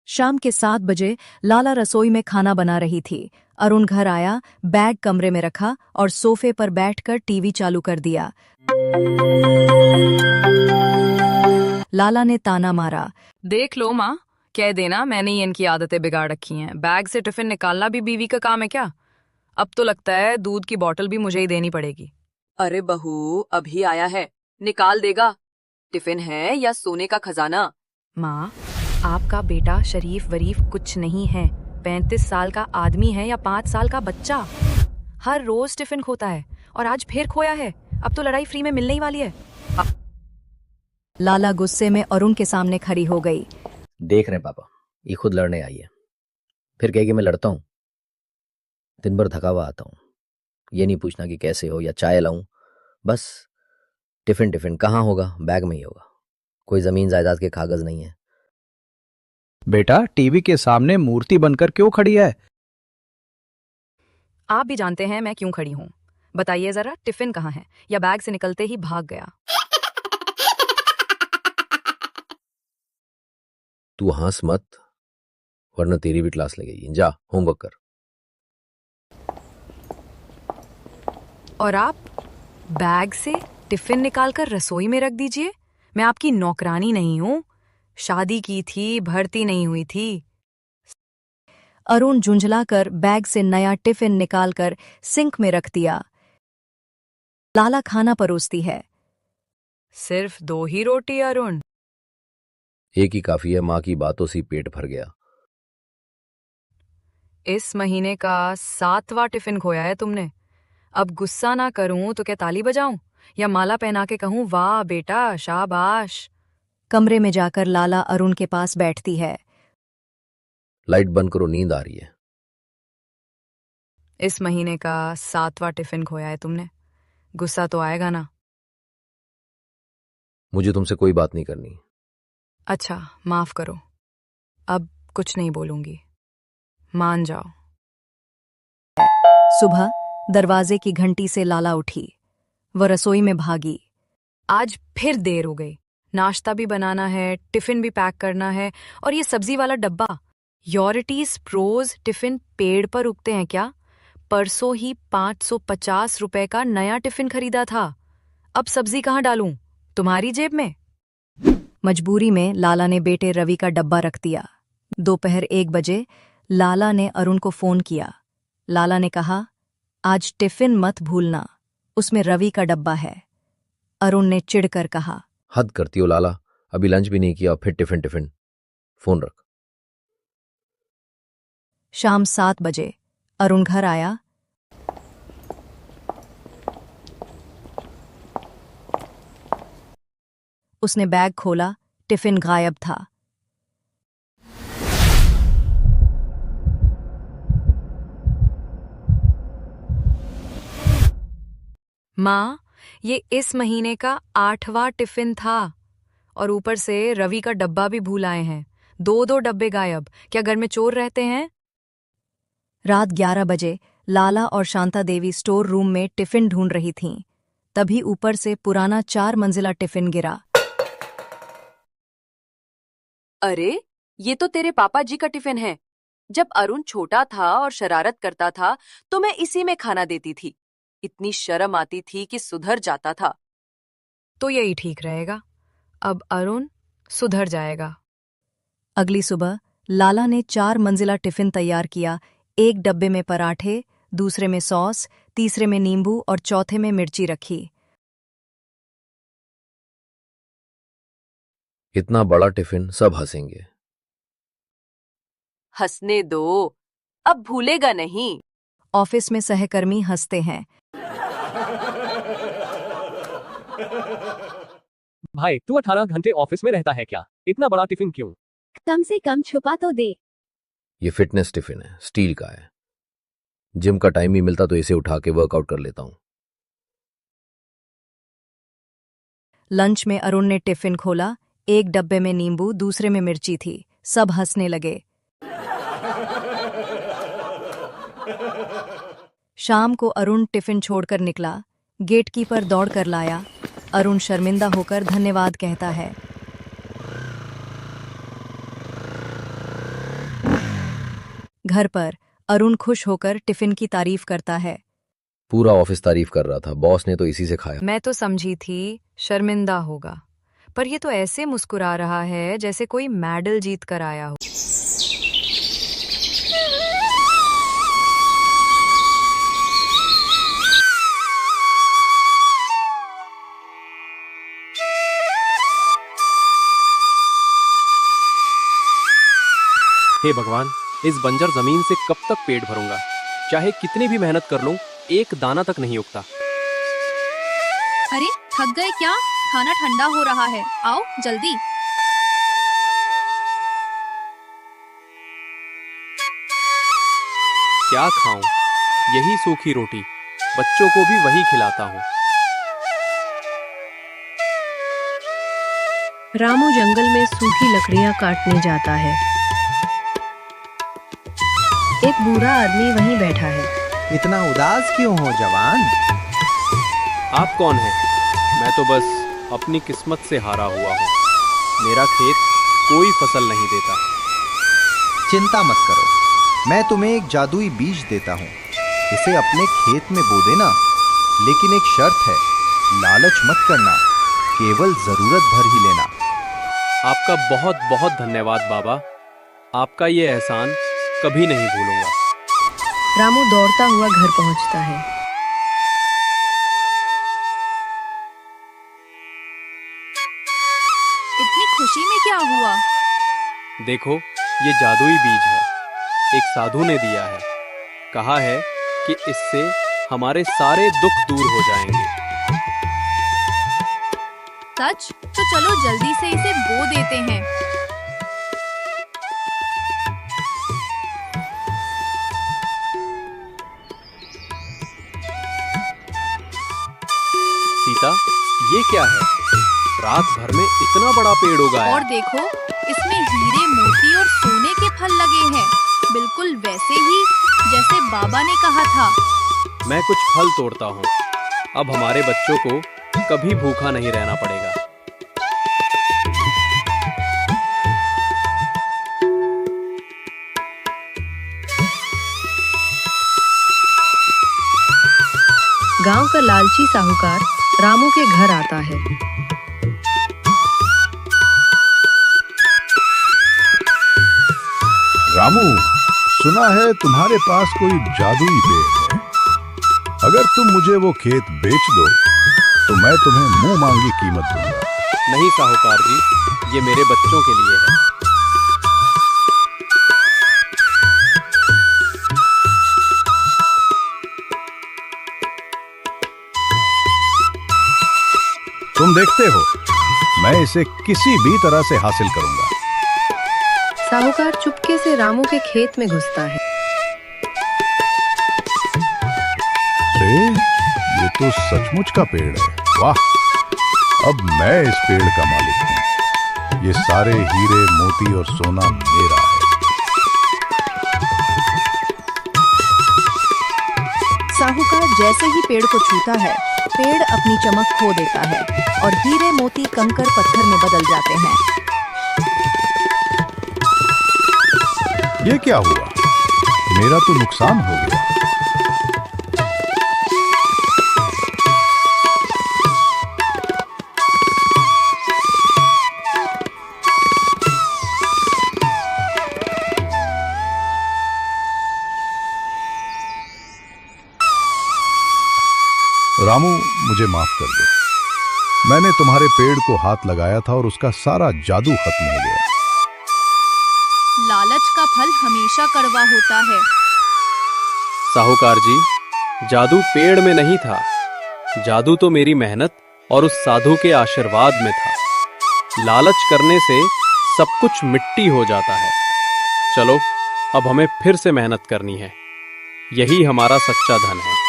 शाम के 7 बजे लाला रसोई में खाना बना रही थी। अरुण घर आया, बैग कमरे में रखा और सोफे पर बैठकर टीवी चालू कर दिया। लाला ने ताना मारा, देख लो माँ, कह देना मैंने ही इनकी आदतें बिगाड़ रखी हैं। बैग से टिफिन निकालना भी बीवी का काम है क्या? अब तो लगता है दूध की बोतल भी मुझे ही देनी पड़ेगी। अरे बहू, अभी आया है, निकाल देगा। टिफिन है या सोने का खजाना? माँ, आपका बेटा शरीफ वरीफ कुछ नहीं है। 35 साल का आदमी है या 5 साल का बच्चा। हर रोज टिफिन खोता है और आज फिर खोया है। अब तो लड़ाई फ्री में मिलने ही वाली है। लाला गुस्से में अरुण के सामने खड़ी हो गई। देख रहे पापा, ये खुद लड़ने आई है, फिर कहेगी मैं लड़ता हूँ। दिन भर थका हुआ आता हूँ, ये नहीं पूछना कि कैसे हो या चाय लाऊं। बस टिफिन टिफिन कहाँ होगा, बैग में ही होगा। कोई जमीन जायदाद के कागज नहीं है। बेटा, टीवी के सामने मूर्ति बनकर क्यों खड़ी है? आप भी जानते हैं मैं क्यों खड़ी हूँ। बताइए जरा, टिफिन कहाँ है या बैग से निकलते ही भाग गया? तू हंस मत, वरना तेरी भी क्लास लगेगी। जा होमवर्क कर। और आप बैग से टिफिन निकालकर रसोई में रख दीजिए। मैं आपकी नौकरानी नहीं हूँ। शादी की थी, भर्ती नहीं हुई थी। अरुण झुंझलाकर बैग से नया टिफिन निकालकर सिंक में रख दिया। लाला खाना परोसती है। सिर्फ 2 ही रोटी अरुण? एक ही काफी है, माँ की बातों से पेट भर गया। इस महीने का 7वां टिफिन खोया है तुमने। अब गुस्सा ना करूं तो क्या ताली बजाऊं या माला पहना के कहूं वाह बेटा शाबाश? कमरे में जाकर लाला अरुण के पास बैठती है। लाइट बंद करो, नींद आ रही है। इस महीने का 7वां टिफिन खोया है तुमने। गुस्सा तो आएगा ना? मुझे तुमसे कोई बात नहीं करनी। अच्छा, माफ करो, अब कुछ नहीं बोलूंगी, मान जाओ। सुबह दरवाजे की घंटी से लाला उठी। वह रसोई में भागी। आज फिर देर हो गई। नाश्ता भी बनाना है, टिफिन भी पैक करना है, और ये सब्जी वाला डब्बा। योरिटीज प्रोज टिफिन पेड़ पर उगते हैं क्या? परसों ही 550 रुपए का नया टिफिन खरीदा था। अब सब्जी कहाँ डालूं? तुम्हारी जेब में? मजबूरी में लाला ने बेटे रवि का डब्बा रख दिया। दोपहर 1 बजे लाला ने अरुण को फोन किया। लाला ने कहा, आज टिफिन मत भूलना, उसमें रवि का डब्बा है। अरुण ने चिढ़कर कहा, हद करती हो लाला, अभी लंच भी नहीं किया और फिर टिफिन टिफिन। फोन रख। शाम 7 बजे अरुण घर आया। उसने बैग खोला, टिफिन गायब था। माँ, ये इस महीने का 8वां टिफिन था और ऊपर से रवि का डब्बा भी भूल आए हैं। 2 डब्बे गायब। क्या घर में चोर रहते हैं? रात 11 बजे लाला और शांता देवी स्टोर रूम में टिफिन ढूंढ रही थीं। तभी ऊपर से पुराना 4 मंजिला टिफिन गिरा। अरे, ये तो तेरे पापा जी का टिफिन है। जब अरुण छोटा था और शरारत करता था तो मैं इसी में खाना देती थी। इतनी शर्म आती थी कि सुधर जाता था। तो यही ठीक रहेगा। अब अरुण सुधर जाएगा। अगली सुबह लाला ने 4 मंजिला टिफिन तैयार किया। एक डब्बे में पराठे, दूसरे में सॉस, तीसरे में नींबू और चौथे में मिर्ची रखी। इतना बड़ा टिफिन, सब हंसेंगे। हंसने दो, अब भूलेगा नहीं। ऑफिस में सहकर्मी हंसते हैं। भाई, तू 18 घंटे ऑफिस में रहता है क्या? इतना बड़ा टिफिन क्यों? कम से कम छुपा तो दे। ये फिटनेस टिफिन है, स्टील का है। जिम का टाइम ही मिलता तो इसे उठा के वर्कआउट कर लेता हूं। लंच में अरुण ने टिफिन खोला। एक डब्बे में नींबू, दूसरे में मिर्ची थी। सब हंसने लगे। शाम को अरुण टिफिन छोड़कर निकला। गेटकीपर दौड़ कर लाया। अरुण शर्मिंदा होकर धन्यवाद कहता है। घर पर अरुण खुश होकर टिफिन की तारीफ करता है। पूरा ऑफिस तारीफ कर रहा था, बॉस ने तो इसी से खाया। मैं तो समझी थी शर्मिंदा होगा, पर ये तो ऐसे मुस्कुरा रहा है जैसे कोई मेडल जीत कर आया हो। हे भगवान, इस बंजर जमीन से कब तक पेट भरूंगा? चाहे कितनी भी मेहनत कर लूं, एक दाना तक नहीं उगता। अरे थक गए क्या? खाना ठंडा हो रहा है, आओ जल्दी। क्या खाऊं? यही सूखी रोटी, बच्चों को भी वही खिलाता हूं। रामू जंगल में सूखी लकड़ियां काटने जाता है। एक बूढ़ा आदमी वहीं बैठा है। इतना उदास क्यों हो जवान? आप कौन हैं? मैं तो बस अपनी किस्मत से हारा हुआ हूं। मेरा खेत कोई फसल नहीं देता। चिंता मत करो, मैं तुम्हें एक जादुई बीज देता हूँ। इसे अपने खेत में बो देना, लेकिन एक शर्त है, लालच मत करना, केवल जरूरत भर ही लेना। आपका बहुत बहुत धन्यवाद बाबा। आपका ये एहसान कभी नहीं भूलूंगा। रामू दौड़ता हुआ घर पहुंचता है। इतनी खुशी में क्या हुआ? देखो, ये जादुई बीज है। एक साधु ने दिया है। कहा है कि इससे हमारे सारे दुख दूर हो जाएंगे। सच? तो चलो जल्दी से इसे बो देते हैं। सीता, ये क्या है? रात भर में इतना बड़ा पेड़ उगाया। और देखो, इसमें हीरे मोती और सोने के फल लगे हैं, बिल्कुल वैसे ही जैसे बाबा ने कहा था। मैं कुछ फल तोड़ता हूँ। अब हमारे बच्चों को कभी भूखा नहीं रहना पड़ेगा। गांव का लालची साहूकार रामू के घर आता है। रामू, सुना है तुम्हारे पास कोई जादुई पेड़ है। अगर तुम मुझे वो खेत बेच दो तो मैं तुम्हें मुंह मांगी कीमत दूंगा। नहीं साहूकार जी, ये मेरे बच्चों के लिए है। तुम देखते हो, मैं इसे किसी भी तरह से हासिल करूंगा। साहूकार चुपके से रामू के खेत में घुसता है। अरे, ये तो सचमुच का पेड़ है। वाह, अब मैं इस पेड़ का मालिक हूँ। ये सारे हीरे मोती और सोना मेरा है। साहूकार जैसे ही पेड़ को छूता है, पेड़ अपनी चमक खो देता है और हीरे मोती कंकर पत्थर में बदल जाते हैं। ये क्या हुआ? मेरा तो नुकसान हो गया। रामू, मुझे माफ कर दो। मैंने तुम्हारे पेड़ को हाथ लगाया था और उसका सारा जादू खत्म हो गया। लालच का फल हमेशा कड़वा होता है। साहूकार जी, जादू पेड़ में नहीं था। जादू तो मेरी मेहनत और उस साधु के आशीर्वाद में था। लालच करने से सब कुछ मिट्टी हो जाता है। चलो, अब हमें फिर से मेहनत करनी है। यही हमारा सच्चा धन है।